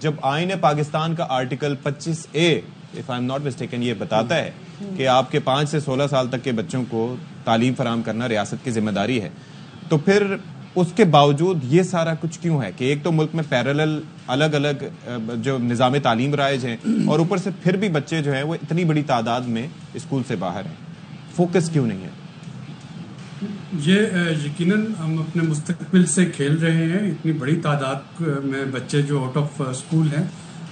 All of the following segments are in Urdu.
جب آئین پاکستان کا article 25A if I'm not mistaken یہ بتاتا ہے کہ آپ کے 5 سے 16 سال تک کے بچوں کو تعلیم فراہم کرنا ریاست کی ذمہ داری ہے, تو پھر اس کے باوجود یہ سارا کچھ کیوں ہے کہ ایک تو ملک میں پیرالل الگ الگ جو نظام تعلیم رائج ہیں اور اوپر سے پھر بھی بچے جو ہیں وہ اتنی بڑی تعداد میں اسکول سے باہر ہیں, فوکس کیوں نہیں ہے؟ یہ یقیناً ہم اپنے مستقبل سے کھیل رہے ہیں. اتنی بڑی تعداد میں بچے جو آؤٹ آف اسکول ہیں,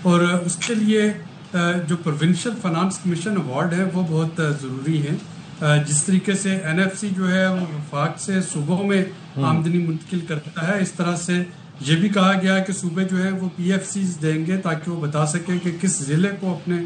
اور اس کے لیے جو پروونشل فنانس کمیشن ایوارڈ ہے وہ بہت ضروری ہے. جس طریقے سے NFC جو ہے وہ وفاق سے صوبوں میں آمدنی منتقل کرتا ہے, اس طرح سے یہ بھی کہا گیا کہ صوبے جو ہے وہ PFCs دیں گے تاکہ وہ بتا سکیں کہ کس ضلع کو اپنے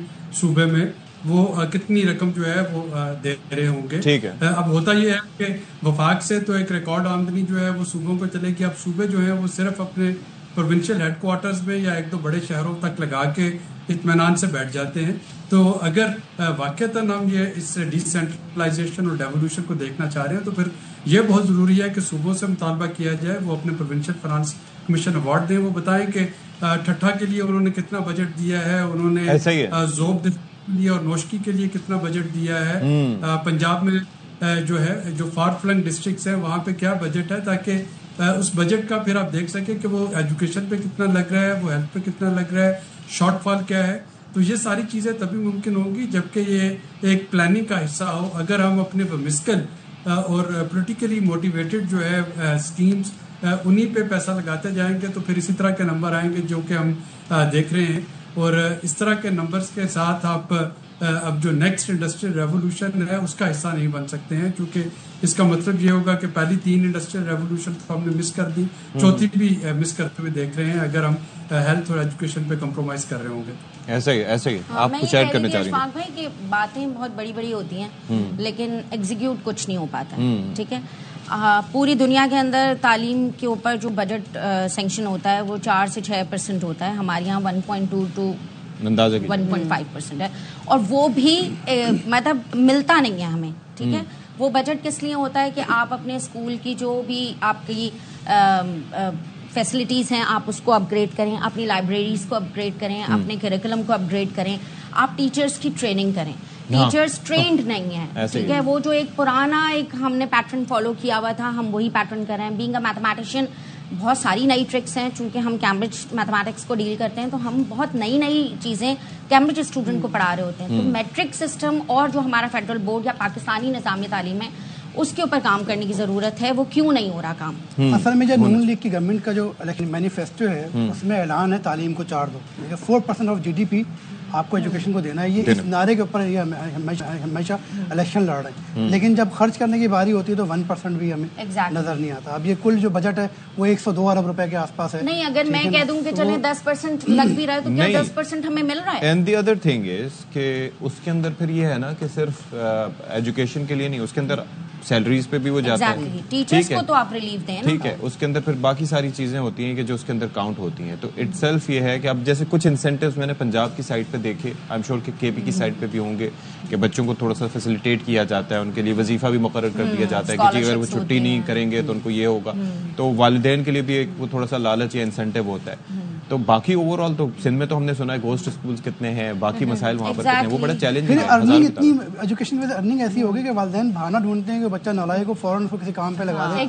صوبے میں وہ کتنی رقم جو ہے وہ دے رہے ہوں گے. اب ہوتا یہ ہے کہ وفاق سے تو ایک ریکارڈ آمدنی جو ہے وہ صوبوں کو چلے گی. اب صوبے جو ہیں وہ صرف اپنے پروونشل ہیڈ کوارٹرز میں یا 1-2 بڑے شہروں تک لگا کے اطمینان سے بیٹھ جاتے ہیں. تو اگر واقعتاً ہم یہ اس ڈیسینٹرلائزیشن اور ڈیولوشن کو دیکھنا چاہ رہے ہیں تو پھر یہ بہت ضروری ہے کہ صوبوں سے مطالبہ کیا جائے وہ اپنے پروونشل فنانس کمیشن ایوارڈ دیں, وہ بتائیں کہ ٹھٹھا کے لیے انہوں نے کتنا بجٹ دیا ہے, انہوں نے ذوب لیے اور نوشکی کے لیے کتنا بجٹ دیا ہے, پنجاب میں جو ہے جو فار فلنگ ڈسٹرکٹس ہیں وہاں پہ کیا بجٹ ہے, تاکہ اس بجٹ کا پھر آپ دیکھ سکیں کہ وہ ایجوکیشن پہ کتنا لگ رہا ہے, وہ ہیلتھ پہ کتنا لگ رہا ہے, شارٹ فال کیا ہے. تو یہ ساری چیزیں تبھی ممکن ہوں گی جبکہ یہ ایک پلاننگ کا حصہ ہو. اگر ہم اپنے مسکل اور پولیٹیکلی موٹیویٹڈ جو ہے اسکیمز انہی پہ پیسہ لگاتے جائیں گے تو پھر اسی طرح کے نمبر آئیں گے جو کہ ہم دیکھ رہے ہیں. اور اس طرح کے نمبرز کے ساتھ آپ اب جو نیکسٹ انڈسٹریل ریولوشن ہے اس کا حصہ نہیں بن سکتے ہیں, کیونکہ اس کا مطلب یہ ہوگا کہ پہلی 3 انڈسٹریل ریولوشن تو ہم نے مس کر دی, چوتھی بھی مس کرتے ہوئے دیکھ رہے ہیں اگر ہم ہیلتھ اور ایجوکیشن پہ کمپرومائز کر رہے ہوں گے. ایسا ہی آپ کچھ ایڈ کرنا چاہ رہی ہیں؟ اشفاق بھائی کہ باتیں بہت بڑی بڑی ہوتی ہیں لیکن ایگزیکیوٹ کچھ نہیں ہو پاتا. ٹھیک ہے, پوری دنیا کے اندر تعلیم کے اوپر جو بجٹ سینکشن ہوتا ہے وہ 4 سے 6% ہوتا ہے, ہمارے یہاں 1.2 to 1.5% ہے, اور وہ بھی مطلب ملتا نہیں ہے ہمیں. ٹھیک ہے, وہ بجٹ کس لیے ہوتا ہے کہ آپ اپنے اسکول کی جو بھی آپ کی فیسلٹیز ہیں آپ اس کو اپ گریڈ کریں, اپنی لائبریریز کو اپ گریڈ کریں, اپنے کریکولم کو اپ گریڈ کریں, آپ ٹیچرز کی ٹریننگ کریں. ٹیچرز ٹرینڈ نہیں ہیں. ٹھیک ہے, وہ جو ایک پرانا ایک ہم نے پیٹرن فالو کیا ہوا تھا ہم وہی پیٹرن کر رہے ہیں. بینگ اے میتھمیٹیشین بہت ساری نئی ٹرکس ہیں, چونکہ ہم کیمبرج میتھمیٹکس کو ڈیل کرتے ہیں تو ہم بہت نئی چیزیں کیمبرج اسٹوڈنٹ کو پڑھا رہے ہوتے ہیں. تو میٹرک سسٹم اور جو ہمارا فیڈرل بورڈ یا پاکستانی نظام تعلیم ہے اس کے اوپر کام کرنے کی ضرورت ہے. وہ کیوں نہیں ہو رہا کام؟ اصل میں جو نون لیگ کی گورنمنٹ کا جو الیکشن مینیفیسٹو ہے اس میں اعلان ہے تعلیم کو 4 دو, 4% آف GDP آپ کو ایجوکیشن کو دینا ہے. یہ اس نعرے کے اوپر یہ ہمیشہ الیکشن لڑ رہے ہیں, لیکن جب خرچ کرنے کی باری ہوتی ہے تو 1% بھی ہمیں نظر نہیں آتا. اب یہ کل جو بجٹ ہے وہ 102 ارب روپے کے آس پاس ہے. نہیں, اگر میں کہہ دوں کہ چلیں 10% لگ بھی رہا ہے تو کیا 10% ہمیں مل رہا ہے؟ And the other thing is کہ اس کے اندر پھر یہ ہے نا کہ صرف ایجوکیشن کے لیے نہیں, اس کے اندر سیلریز پہ بھی وہ جاتا ہے. ٹیچرز کو تو آپ ریلیف دیں. ٹھیک ہے, اس کے اندر پھر باقی ساری چیزیں ہوتی ہیں کہ جو اس کے اندر کاؤنٹ ہوتی ہیں. تو اٹ سیلف یہ ہے کہ اب جیسے کچھ انسینٹیوز میں نے پنجاب کی سائڈ پہ دیکھے, آئی ایم شیور کہ KP کی سائڈ پہ بھی ہوں گے, کہ بچوں کو تھوڑا سا فیسیلیٹیٹ کیا جاتا ہے, ان کے لیے وظیفہ بھی مقرر کر دیا جاتا ہے کہ اگر وہ چھٹی نہیں کریں گے تو ان کو یہ ہوگا. تو والدین کے لیے بھی ایک وہ تھوڑا سا لالچ یا انسینٹیو ہوتا ہے. تو باقی اوور آل تو سندھ میں تو ہم نے سنا ہے گھوسٹ اسکولز کتنے ہیں, باقی مسائل وہاں پر کتنے ہیں, وہ بڑا چیلنج ہے. اتنی ایجوکیشن میں ارننگ ایسی ہوگی کہ والدین بہانہ ڈھونڈتے ہیں کہ بچہ نالائق کو فوراً اس کو کسی کام پہ لگا دیں.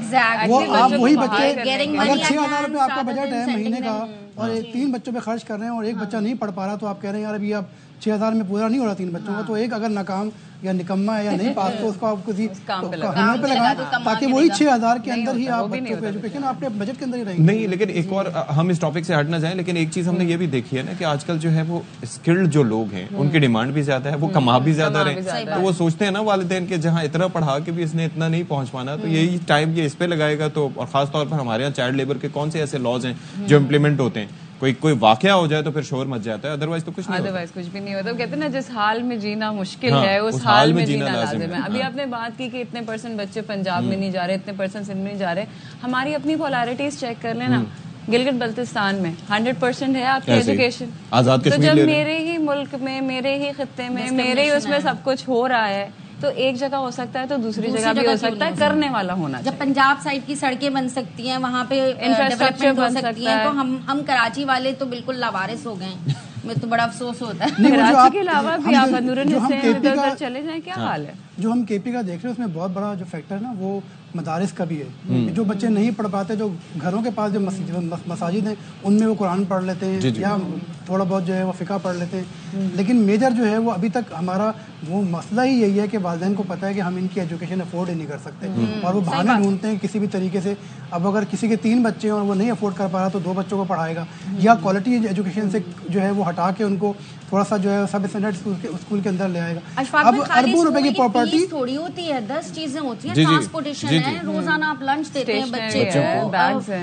وہ آپ وہی بچے اگر 6,000 روپے آپ کا بجٹ ہے مہینے کا اور 3 بچوں پہ خرچ کر رہے ہیں اور ایک بچہ نہیں پڑھ پا رہا تو آپ کہہ رہے ہیں یار ابھی آپ 6,000 میں پورا نہیں ہو رہا 3 بچوں کا, تو ایک اگر ناکام یا نکما ہے یا نہیں پاس تو اس کو آپ کسی کام پہ لگائیں تاکہ وہی 6,000 کے اندر ہی آپ بچوں کو ایجوکیشن آپ کے بجٹ کے اندر ہی رہیں گے. نہیں, لیکن ایک اور ہم اس ٹاپک سے ہٹ نہ جائیں, لیکن ایک چیز ہم نے یہ بھی دیکھی ہے نا کہ آج کل جو ہے وہ اسکلڈ جو لوگ ہیں ان کی ڈیمانڈ بھی زیادہ ہے, وہ کما بھی زیادہ رہے. تو وہ سوچتے ہیں نا والدین کے جہاں اتنا پڑھا کے بھی اس نے اتنا نہیں پہنچ پانا, تو یہی ٹائم یہ اس پہ لگائے گا. تو اور خاص طور پر ہمارے یہاں چائلڈ لیبر کے کون سے ایسے لاز ہیں جو امپلیمنٹ ہوتے ہیں, کوئی واقعہ ہو جائے تو پھر شور مچ جاتا ہے, ادروائز تو کچھ بھی نہیں ہوتا. کہتے ہیں نا جس حال میں جینا مشکل ہے اس حال میں جینا لازم ہے. ابھی آپ نے بات کی کہ اتنے % بچے پنجاب میں نہیں جا رہے, اتنے % سندھ میں نہیں جا رہے. ہماری اپنی پولارٹیز چیک کر لینا, گلگت بلتستان میں 100% ہے آپ کی ایجوکیشن. تو جب میرے ہی ملک میں, میرے ہی خطے میں, میرے ہی اس میں سب کچھ ہو رہا ہے, تو ایک جگہ ہو سکتا ہے تو دوسری جگہ بھی ہو سکتا ہے, کرنے والا ہونا. جب پنجاب سائڈ کی سڑکیں بن سکتی ہیں, وہاں پہ انفراسٹرکچر بن سکتی ہیں, تو ہم کراچی والے تو بالکل لاوارث ہو گئے ہیں. مجھے تو بڑا افسوس ہوتا ہے. کراچی کے علاوہ بھی آپ اندرون حصے ادھر ادھر چلے جائیں, کیا حال ہے. جو ہم کے پی کا دیکھ رہے ہیں اس میں بہت بڑا جو فیکٹر ہے نا وہ مدارس کا بھی ہے. جو بچے نہیں پڑھ پاتے, جو گھروں کے پاس جو مساجد ہیں ان میں وہ قرآن پڑھ لیتے ہیں یا تھوڑا بہت جو ہے وہ فقہ پڑھ لیتے ہیں, لیکن میجر جو ہے وہ ابھی تک ہمارا وہ مسئلہ ہی یہی ہے کہ والدین کو پتہ ہے کہ ہم ان کی ایجوکیشن افورڈ ہی نہیں کر سکتے, اور وہ بہانے ڈھونڈتے ہیں کسی بھی طریقے سے. اب اگر کسی کے 3 بچے ہیں اور وہ نہیں افورڈ کر پا رہا تو 2 بچوں کو پڑھائے گا, یا کوالٹی ایجوکیشن سے جو ہے وہ ہٹا کے ان کو تھوڑا سا جو ہے سب اسٹینڈرڈ اسکول کے اندر لے آئے گا. اب اربوں روپے کی پراپرٹی تھوڑی ہوتی ہے, 10 چیزیں ہوتی ہیں, ٹرانسپورٹیشن ہے, روزانہ آپ لنچ دیتے ہیں بچے کو,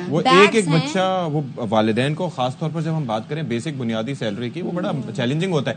وہ ایک بچہ, وہ والدین کو خاص طور پر جب ہم بات کریں بیسک بنیادی سیلری کی, وہ بڑا چیلنجنگ ہوتا ہے.